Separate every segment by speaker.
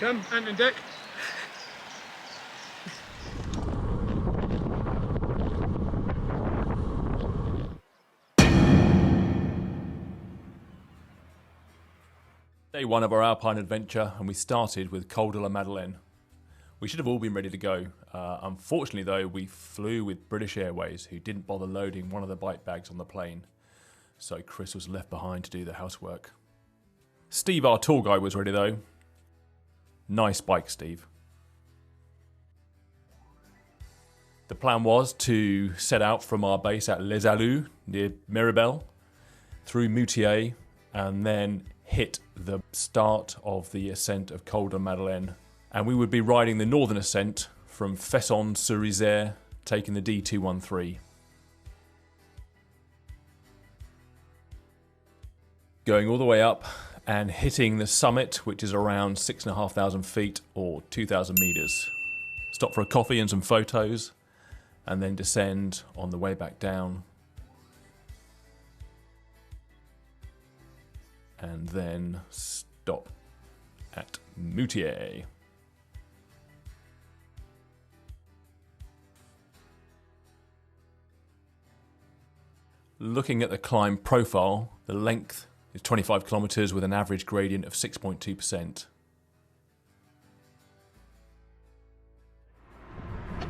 Speaker 1: come, hand and deck.
Speaker 2: Day one of our alpine adventure, and we started with Col de la Madeleine. We should have all been ready to go. Unfortunately though, we flew with British Airways, who didn't bother loading one of the bike bags on the plane. So Chris was left behind to do the housework. Steve, our tour guide, was ready though. Nice bike, Steve. The plan was to set out from our base at Les Alus, near Mirabel, through Moutier, and then hit the start of the ascent of Col de Madeleine, and we would be riding the northern ascent from Fesson-sur-Isère, taking the D213. Going all the way up and hitting the summit, which is around 6,500 feet or 2,000 meters. Stop for a coffee and some photos, and then descend on the way back down. And then stop at Moutier. Looking at the climb profile, the length is 25 kilometers with an average gradient of 6.2%.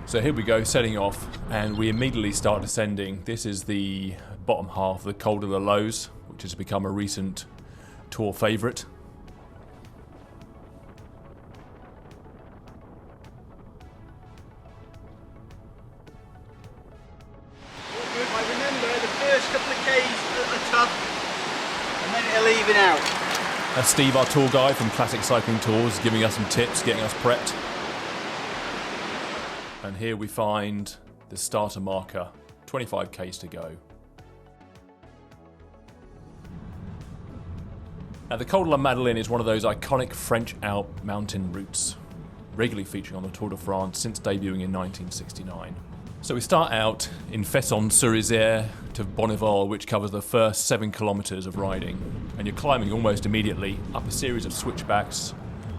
Speaker 2: So here we go, setting off, and we immediately start descending. This is the bottom half of the Col de la Loze, which has become a recent tour favourite.
Speaker 3: I remember the first couple of Ks are tough, and then it'll even out.
Speaker 2: That's Steve, our tour guide from Classic Cycling Tours, giving us some tips, getting us prepped. And here we find the starter marker, 25 Ks to go. Now, the Col de la Madeleine is one of those iconic French Alps mountain routes, regularly featuring on the Tour de France since debuting in 1969. So we start out in Fesson-sur-Isère to Bonneval, which covers the first 7 kilometers of riding, and you're climbing almost immediately up a series of switchbacks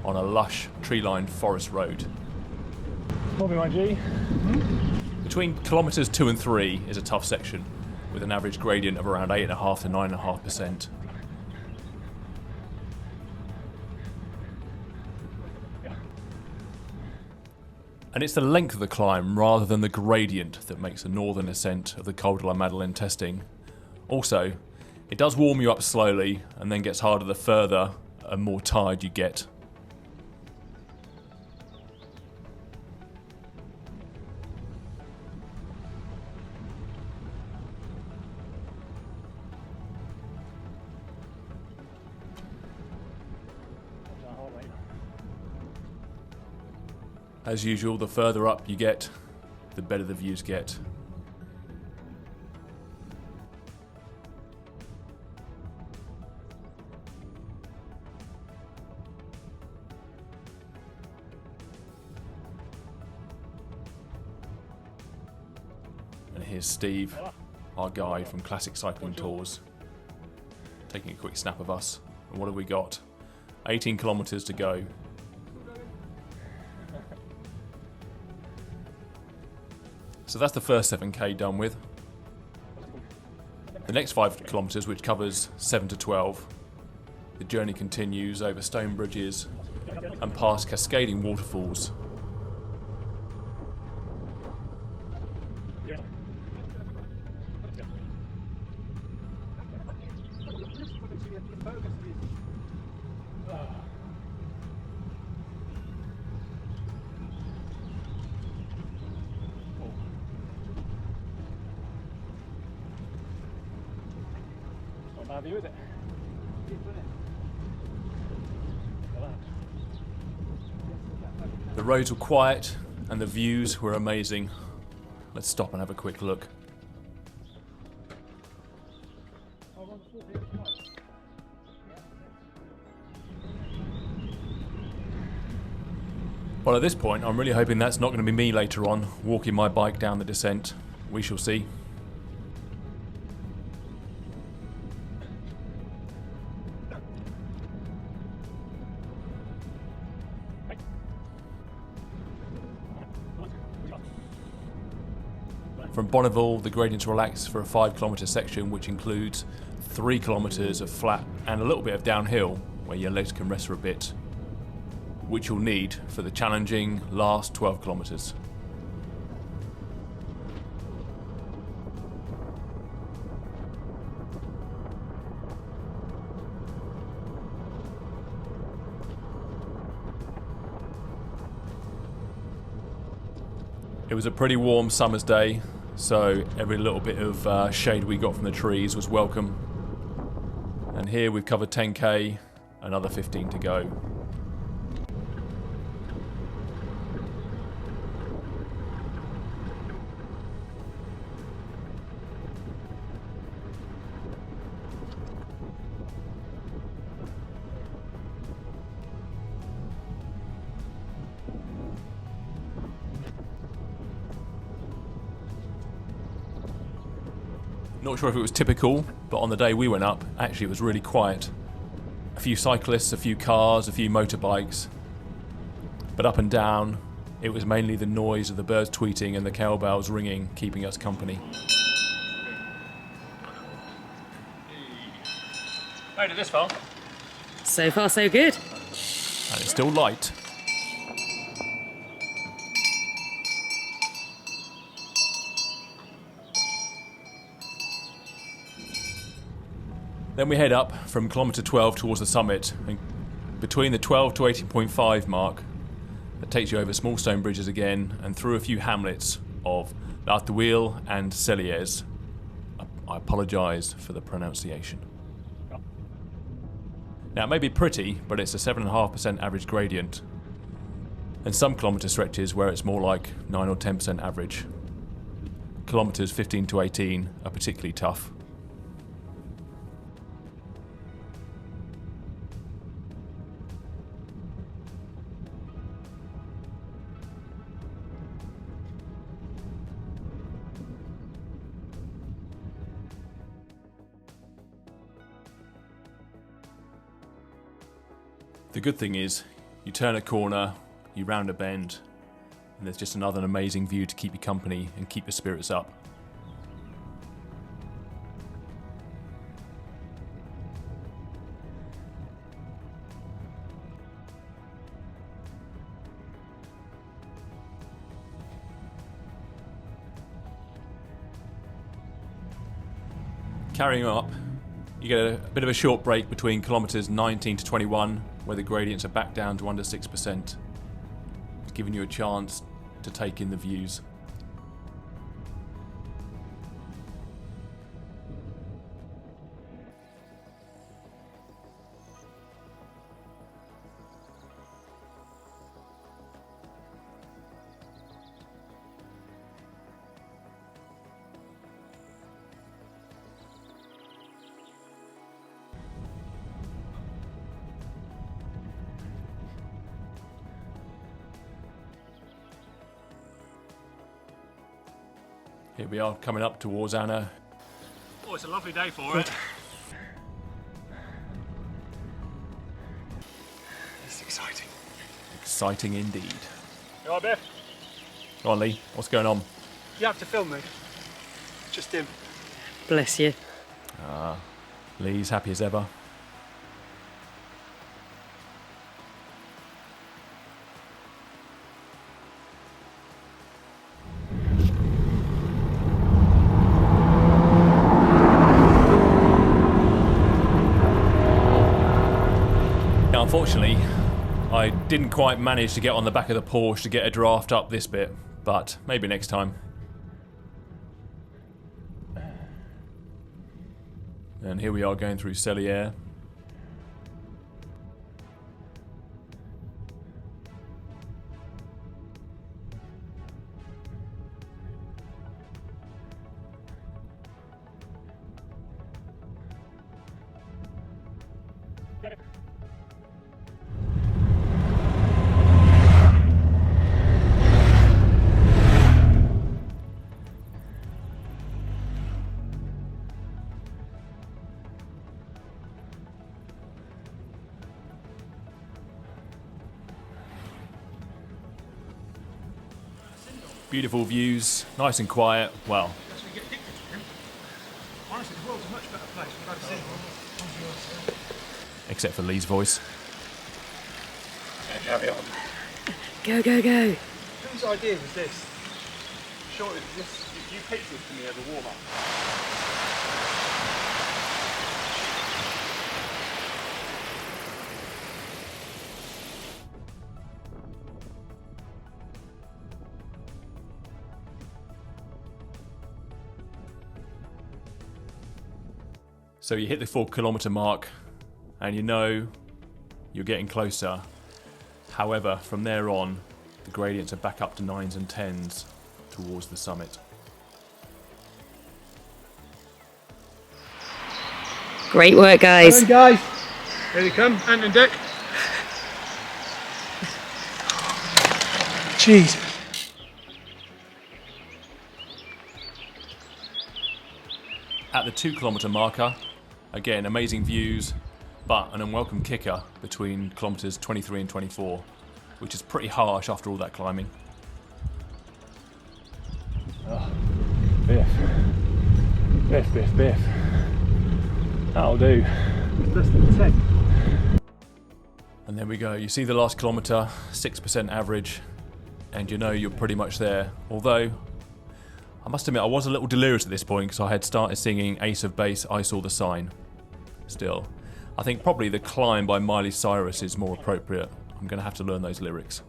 Speaker 2: on a lush, tree-lined forest road.
Speaker 1: Bobby, my G.
Speaker 2: Between kilometers 2 and 3 is a tough section, with an average gradient of around 8.5 to 9.5%. And it's the length of the climb rather than the gradient that makes the northern ascent of the Col de la Madeleine testing. Also, it does warm you up slowly and then gets harder the further and more tired you get. As usual, the further up you get, the better the views get. And here's Steve, our guide from Classic Cycling Tours, taking a quick snap of us. And what have we got? 18 kilometers to go. So that's the first 7k done with. The next 5 kilometers, which covers 7 to 12, the journey continues over stone bridges and past cascading waterfalls.
Speaker 1: Happy with it?
Speaker 2: The roads were quiet and the views were amazing. Let's stop and have a quick look. Well, at this point, I'm really hoping that's not going to be me later on, walking my bike down the descent. We shall see. From Bonneville, the gradients relax for a 5 kilometre section, which includes 3 kilometres of flat and a little bit of downhill, where your legs can rest for a bit, which you'll need for the challenging last 12 kilometres. It was a pretty warm summer's day, so every little bit of shade we got from the trees was welcome. And here we've covered 10k, another 15 to go. Not sure if it was typical, but on the day we went up, actually it was really quiet. A few cyclists, a few cars, a few motorbikes. But up and down, it was mainly the noise of the birds tweeting and the cowbells ringing, keeping us company.
Speaker 1: Made it this far.
Speaker 4: So far, so good.
Speaker 2: And it's still light. Then we head up from kilometre 12 towards the summit, and between the 12 to 18.5 mark, that takes you over small stone bridges again and through a few hamlets of L'Arthuile and Celiers. I apologise for the pronunciation. Now it may be pretty, but it's a 7.5% average gradient, and some kilometre stretches where it's more like 9 or 10% average. Kilometres 15 to 18 are particularly tough. The good thing is, you turn a corner, you round a bend, and there's just another amazing view to keep you company and keep your spirits up. Carrying up, you get a bit of a short break between kilometres 19 to 21, where the gradients are back down to under 6%. It's giving you a chance to take in the views. Here we are coming up towards Anna.
Speaker 1: Oh, it's a lovely day for it.
Speaker 3: It's exciting.
Speaker 2: Exciting indeed.
Speaker 1: You all right, Biff?
Speaker 2: Go on, Lee, what's going on?
Speaker 1: You have to film me. Just him.
Speaker 4: Bless you.
Speaker 2: Lee's happy as ever. Unfortunately, I didn't quite manage to get on the back of the Porsche to get a draft up this bit, but maybe next time. And here we are going through Celiers. Beautiful views, nice and quiet. Well,
Speaker 1: That's where you get addicted to him. Honestly, the world's a much better place. We've had to see.
Speaker 2: except for Lee's voice.
Speaker 1: Carry on.
Speaker 4: Go, go, go.
Speaker 1: Whose idea was this? Surely this. You pitched this to me as a warm-up.
Speaker 2: So you hit the 4 kilometre mark and you know you're getting closer. However, from there on, the gradients are back up to 9s and 10s towards the summit.
Speaker 4: Great work, guys.
Speaker 1: Guys. Here they come, Ant and Dick. Jeez.
Speaker 2: At the 2 kilometre marker, again amazing views, but an unwelcome kicker between kilometres 23 and 24, which is pretty harsh after all that climbing.
Speaker 1: Biff. Biff, biff, biff. That'll do. It's less than 10.
Speaker 2: And there we go, you see the last kilometre, 6% average, and you know you're pretty much there. Although, I must admit I was a little delirious at this point because I had started singing Ace of Base, I Saw the Sign. Still, I think probably The Climb by Miley Cyrus is more appropriate. I'm going to have to learn those lyrics.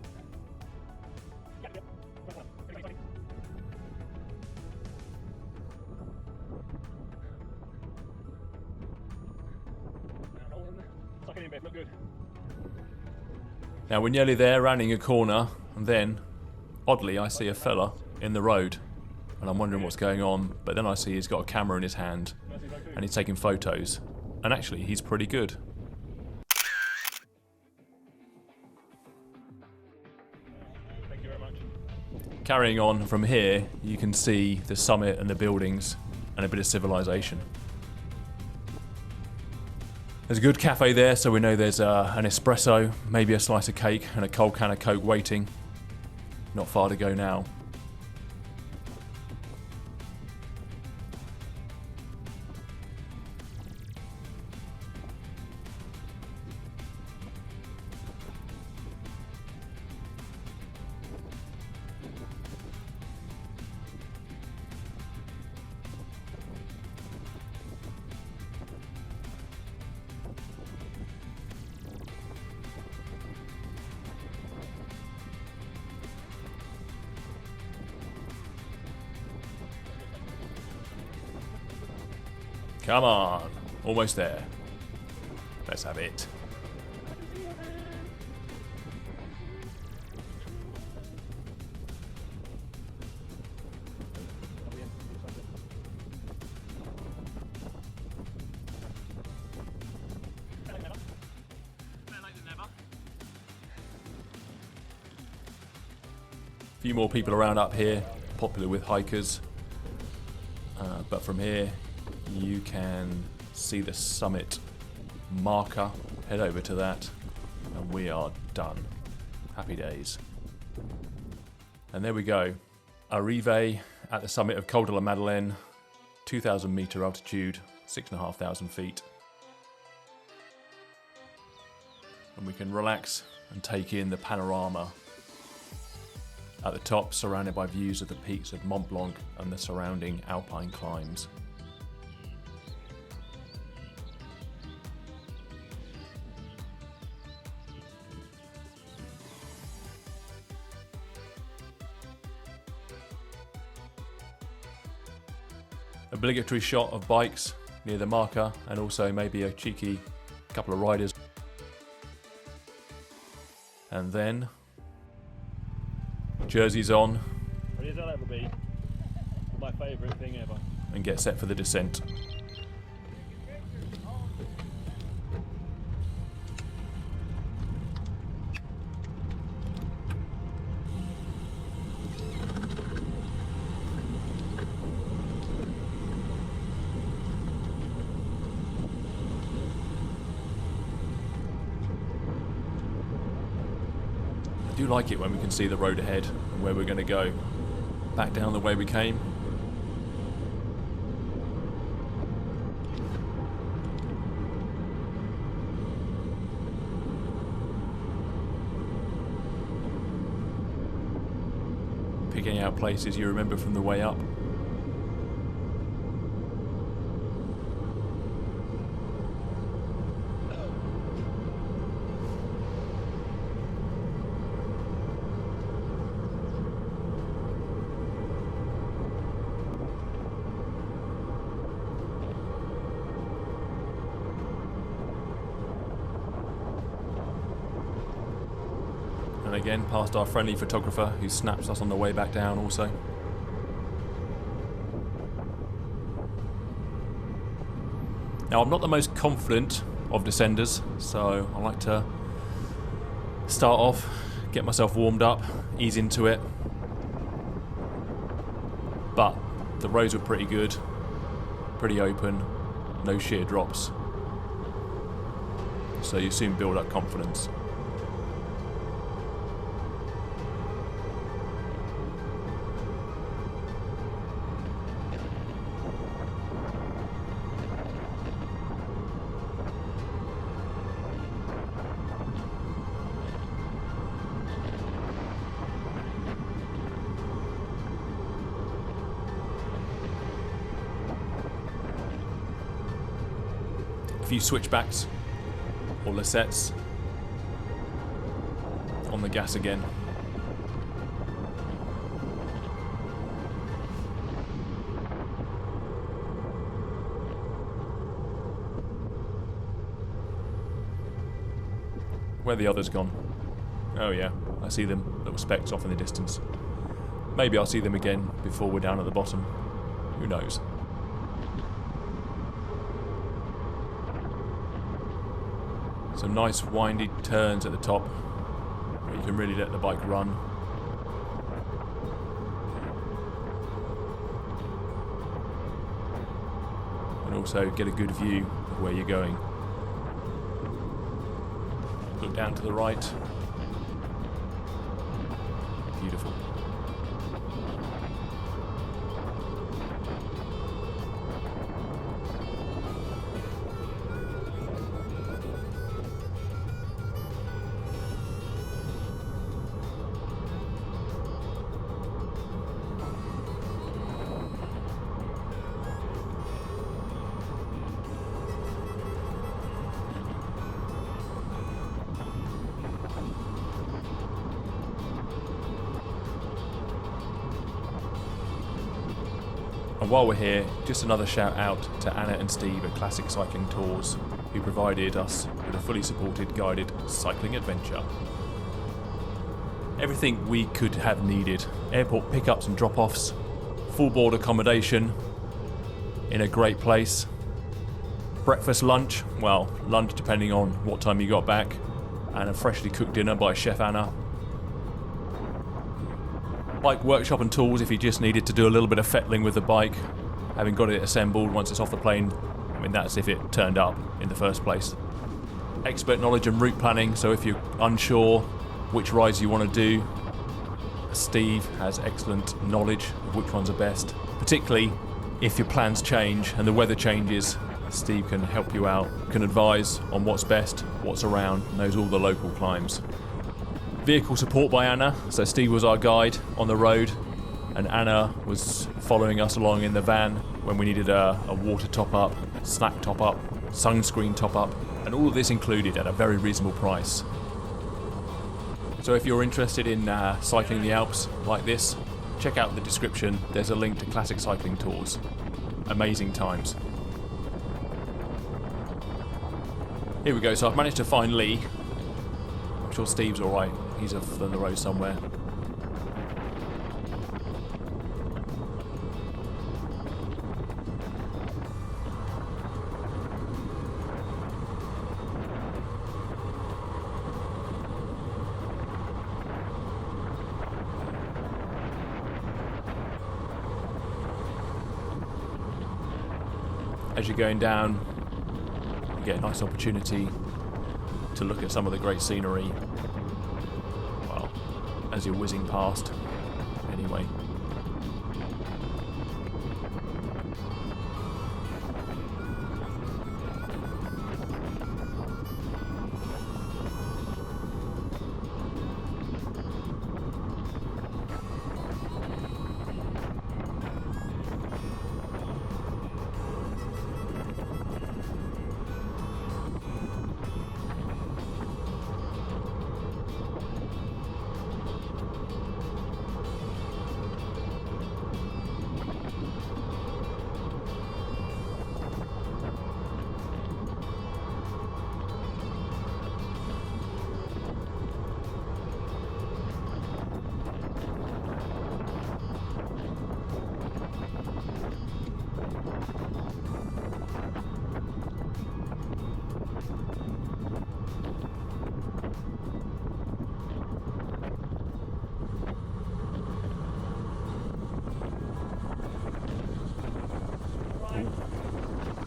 Speaker 2: Now we're nearly there, rounding a corner, and then, oddly, I see a fella in the road, and I'm wondering what's going on, but then I see he's got a camera in his hand, and he's taking photos, and actually he's pretty good.
Speaker 1: Thank you very much.
Speaker 2: Carrying on from here, you can see the summit and the buildings, and a bit of civilization. There's a good cafe there, so we know there's an espresso, maybe a slice of cake, and a cold can of Coke waiting. Not far to go now. Come on, almost there. Let's have it. A few more people around up here, popular with hikers. But from here, you can see the summit marker. Head over to that, and we are done. Happy days. And there we go. Arrive at the summit of Col de la Madeleine, 2,000 metre altitude, 6,500 feet. And we can relax and take in the panorama. At the top, surrounded by views of the peaks of Mont Blanc and the surrounding alpine climbs. Obligatory shot of bikes near the marker, and also maybe a cheeky couple of riders. And then jerseys on.
Speaker 1: Ready as I'll ever be. My favourite thing ever.
Speaker 2: And get set for the descent. I do like it when we can see the road ahead and where we're going to go. back down the way we came. Picking out places you remember from the way up. And again, past our friendly photographer who snaps us on the way back down also. Now, I'm not the most confident of descenders, so I like to start off, get myself warmed up, ease into it. But the roads were pretty good, pretty open, no sheer drops. So you soon build up confidence. A few switchbacks or lacettes on the gas again. Where are the others gone? Oh yeah, I see them, little specks off in the distance. Maybe I'll see them again before we're down at the bottom. Who knows? Some nice windy turns at the top where you can really let the bike run. And also get a good view of where you're going. Look down to the right. Beautiful. And while we're here, just another shout out to Anna and Steve at Classic Cycling Tours, who provided us with a fully supported guided cycling adventure. Everything we could have needed. Airport pickups and drop-offs, full board accommodation in a great place. Breakfast, lunch, well, lunch depending on what time you got back, and a freshly cooked dinner by Chef Anna. Bike workshop and tools if you just needed to do a little bit of fettling with the bike, having got it assembled once it's off the plane. I mean, that's if it turned up in the first place. Expert knowledge and route planning, so if you're unsure which rides you want to do, Steve has excellent knowledge of which ones are best, particularly if your plans change and the weather changes. Steve can help you out, can advise on what's best, what's around, knows all the local climbs. Vehicle support by Anna, so Steve was our guide on the road and Anna was following us along in the van when we needed a water top up, snack top up, sunscreen top up, and all of this included at a very reasonable price. So if you're interested in cycling the Alps like this, check out the description, there's a link to Classic Cycling Tours. Amazing times. Here we go, so I've managed to find Lee. I'm sure Steve's alright. He's off on the road somewhere. As you're going down, you get a nice opportunity to look at some of the great scenery. Well, as you're whizzing past, anyway.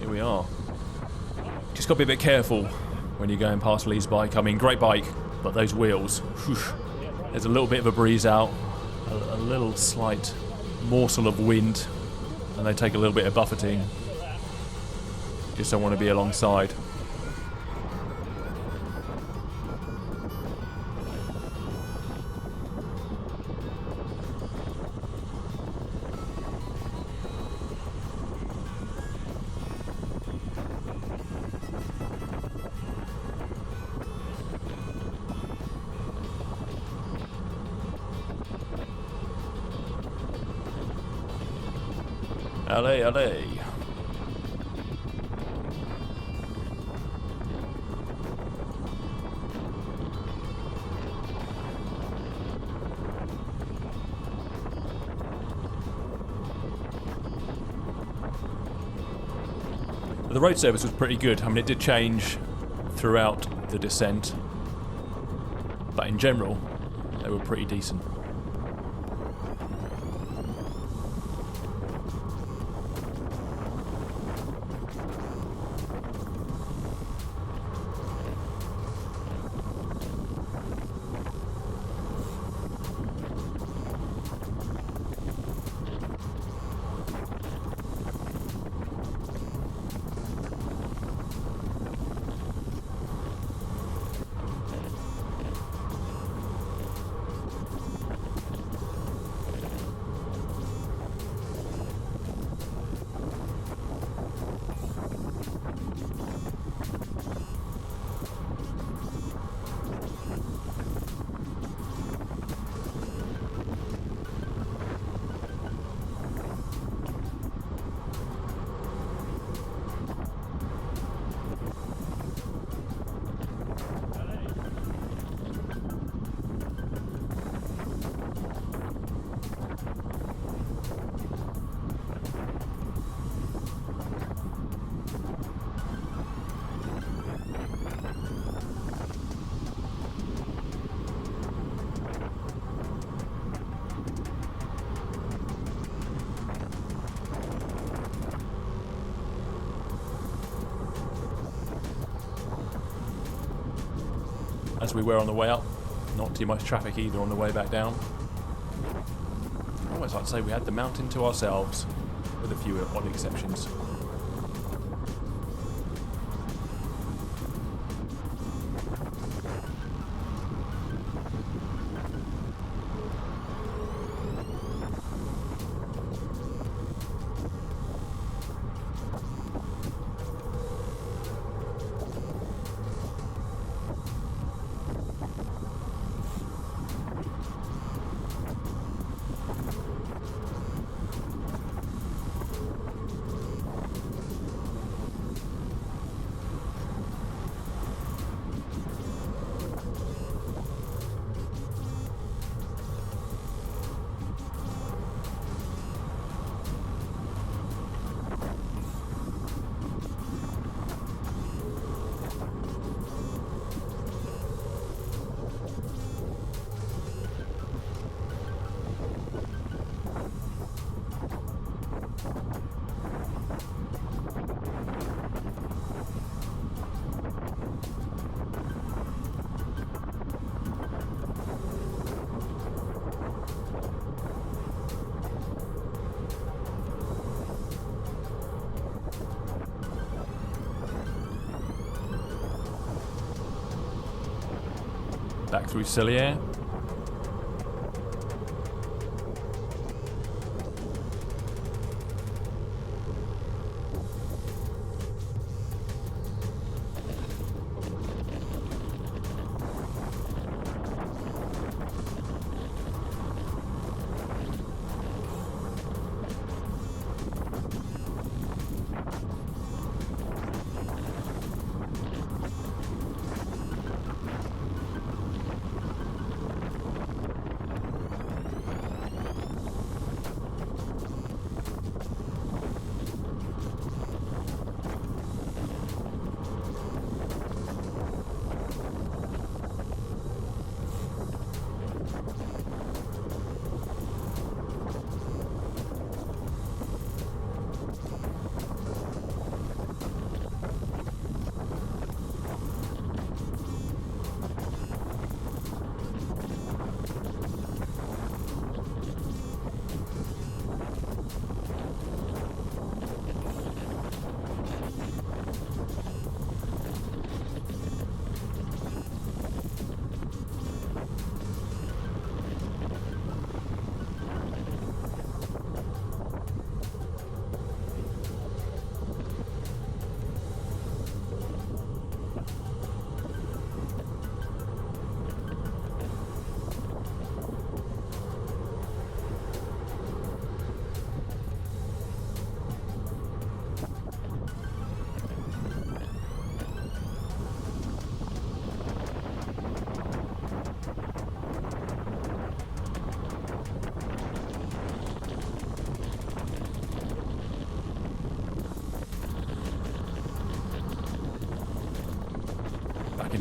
Speaker 2: Here we are. Just got to be a bit careful when you're going past Lee's bike. I mean, great bike, but those wheels, whew, there's a little bit of a breeze out, a little slight morsel of wind, and they take a little bit of buffeting. Just don't want to be alongside. Allez, allez. The road service was pretty good. I mean, it did change throughout the descent, but in general, they were pretty decent. As we were on the way up, not too much traffic either on the way back down. I always like to say we had the mountain to ourselves, with a few odd exceptions. Back through Cilliers.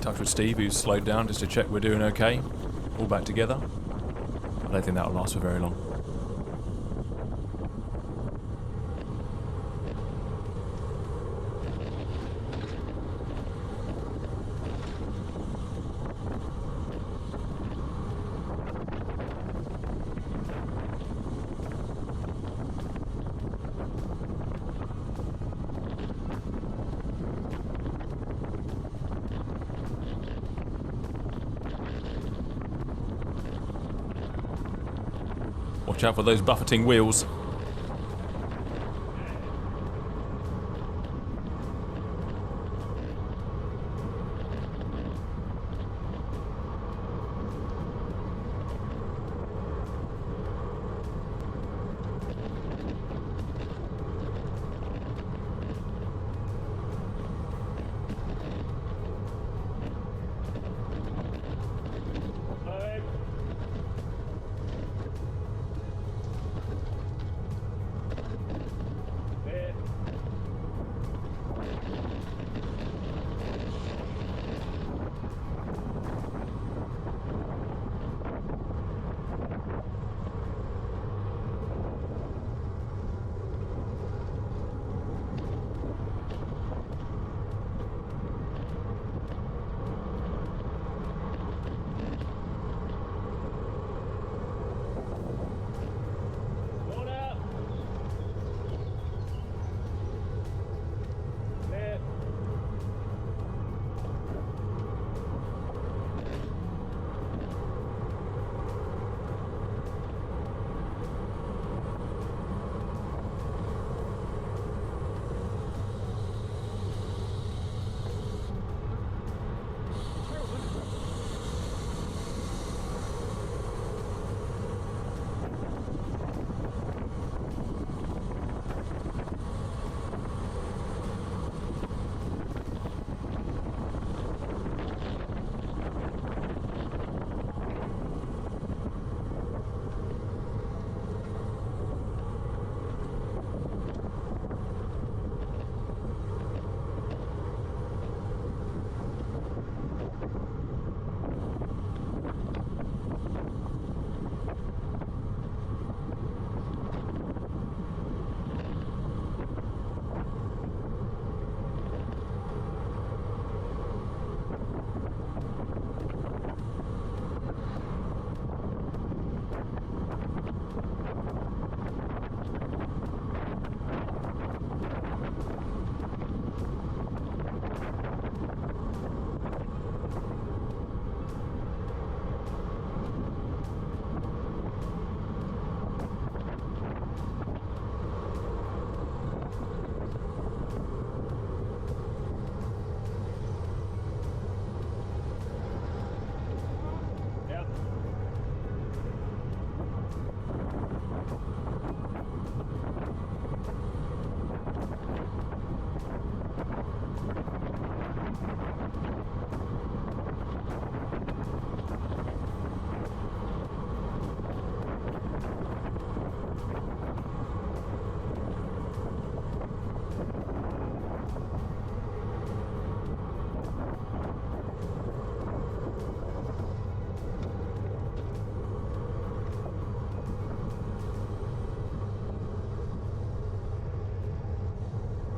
Speaker 2: touch with Steve, who's slowed down just to check we're doing okay. All back together. I don't think that'll last for very long. Watch out for those buffeting wheels.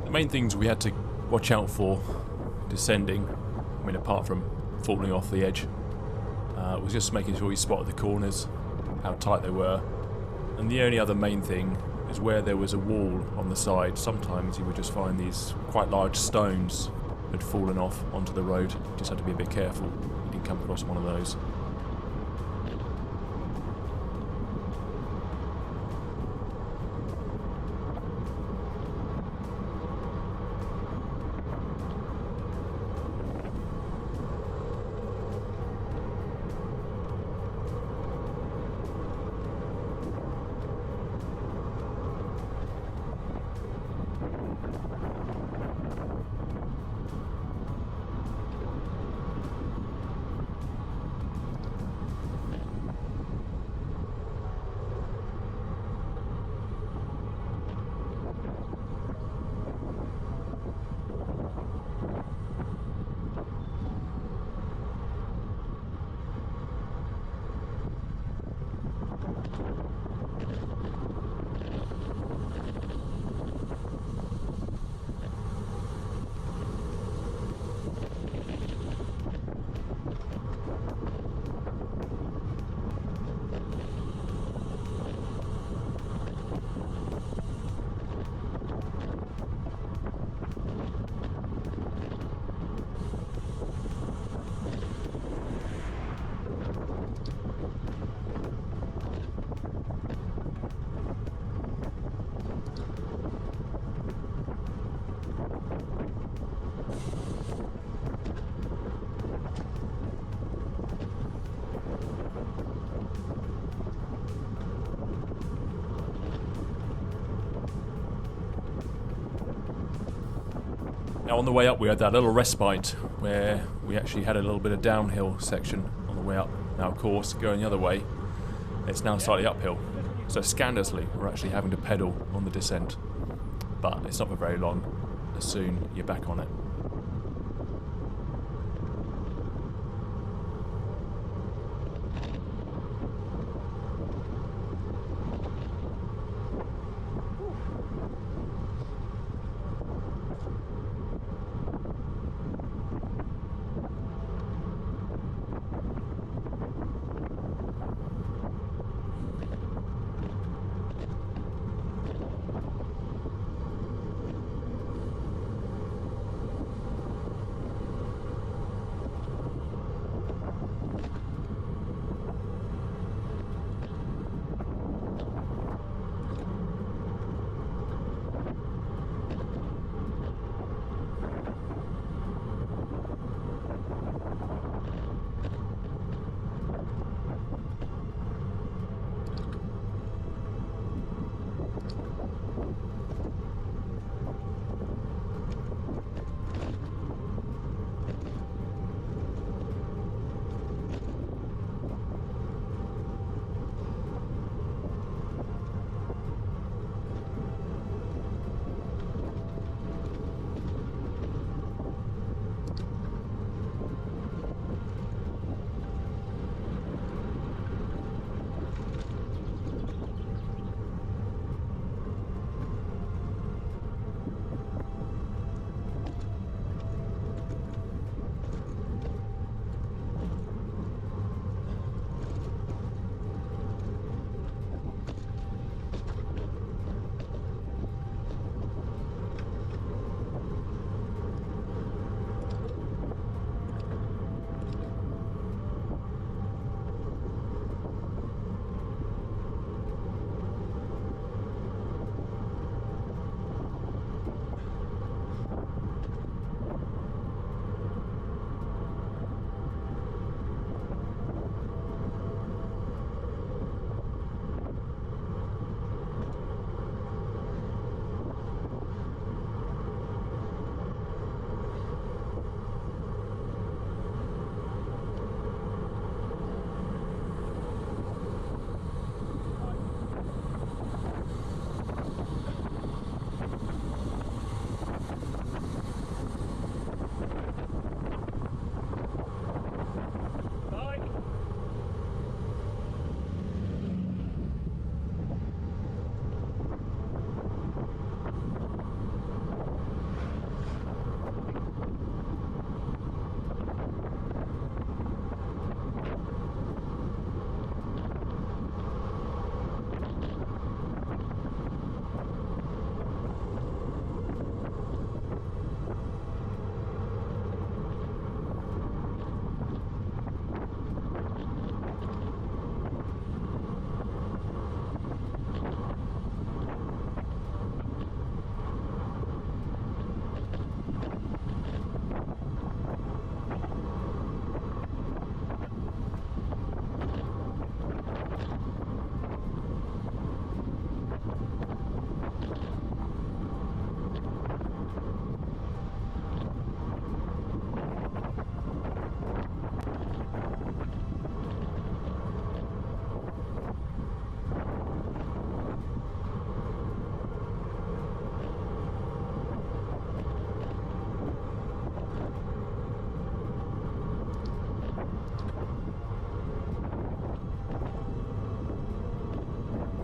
Speaker 2: The main things we had to watch out for descending, I mean apart from falling off the edge, was just making sure you spotted the corners, how tight they were, and the only other main thing is where there was a wall on the side. Sometimes you would just find these quite large stones had fallen off onto the road. You just had to be a bit careful you didn't come across one of those. Now on the way up we had that little respite where we actually had a little bit of downhill section on the way up. Now of course, going the other way, it's now slightly uphill. So scandalously, we're actually having to pedal on the descent. But it's not for very long. As soon you're back on it.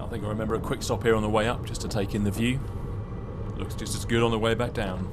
Speaker 2: I think I remember a quick stop here on the way up just to take in the view. Looks just as good on the way back down.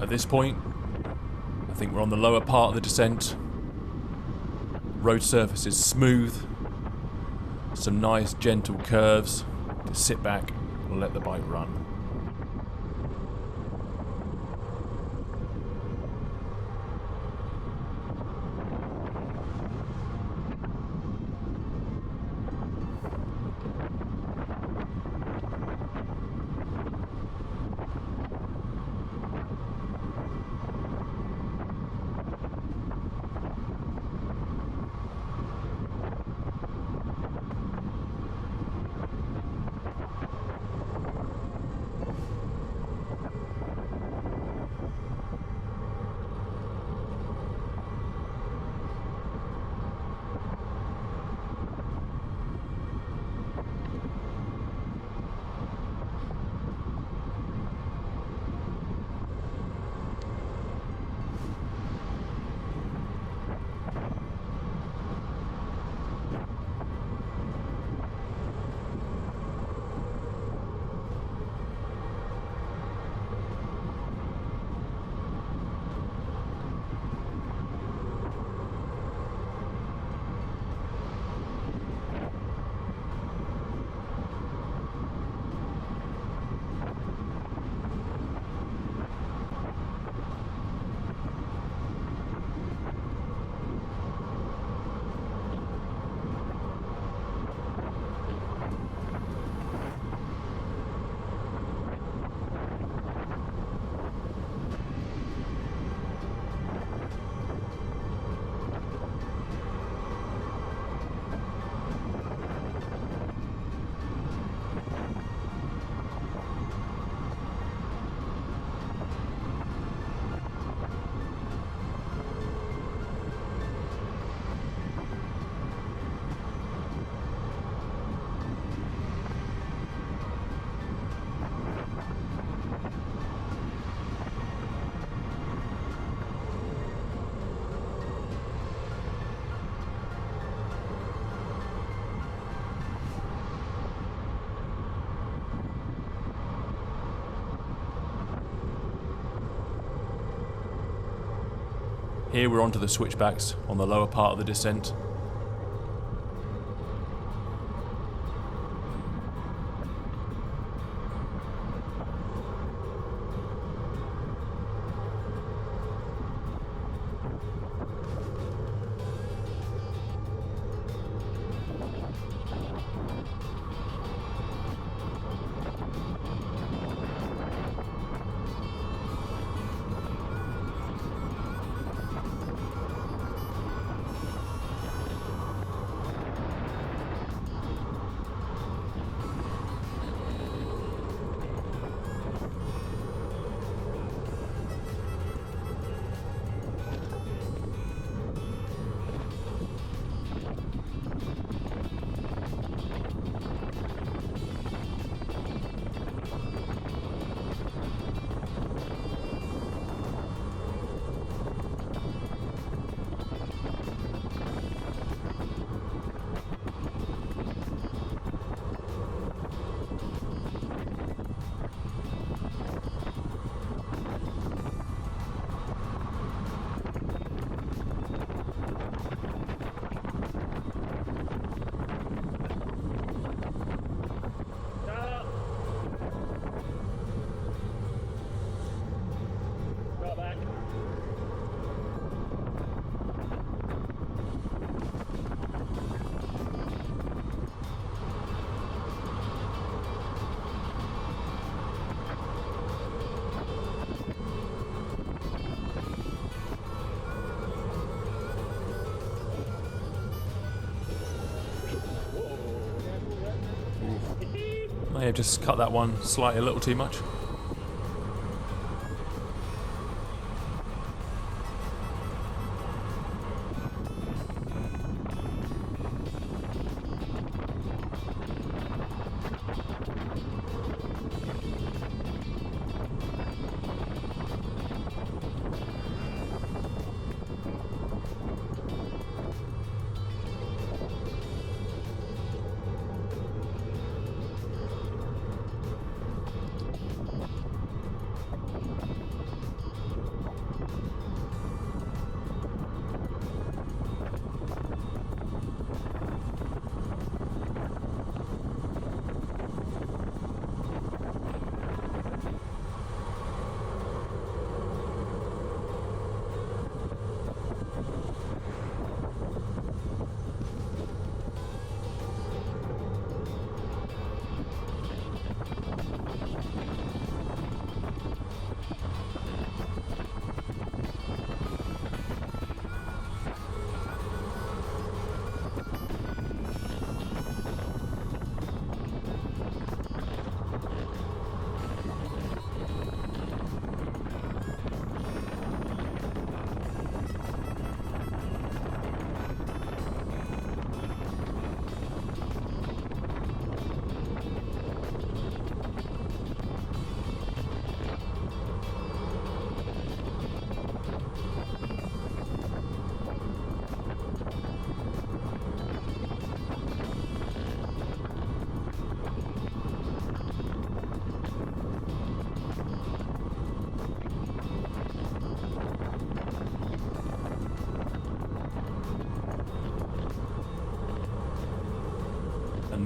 Speaker 2: At this point, I think we're on the lower part of the descent. Road surface is smooth. Some nice gentle curves. Just sit back and let the bike run. Here we're onto the switchbacks on the lower part of the descent. May have just cut that one slightly a little too much.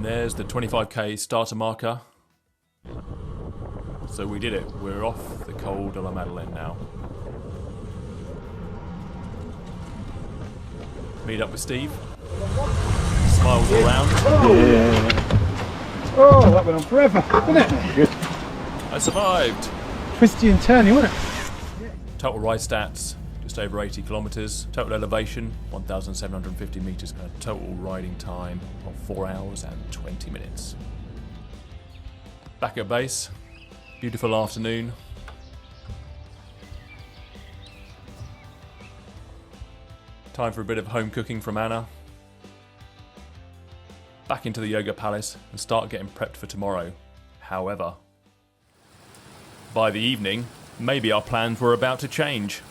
Speaker 2: And there's the 25k starter marker. So we did it. We're off the Col de la Madeleine now. Meet up with Steve. Smiles all round.
Speaker 1: Oh, that went on forever, didn't it?
Speaker 2: I survived.
Speaker 1: Twisty and turny, wasn't it?
Speaker 2: Total ride stats, just over 80 kilometres. Total elevation, 1,750 metres. And a total riding time of 4 hours and 20 minutes. Back at base. Beautiful afternoon. Time for a bit of home cooking from Anna. Back into the yoga palace and start getting prepped for tomorrow. However, by the evening, maybe our plans were about to change.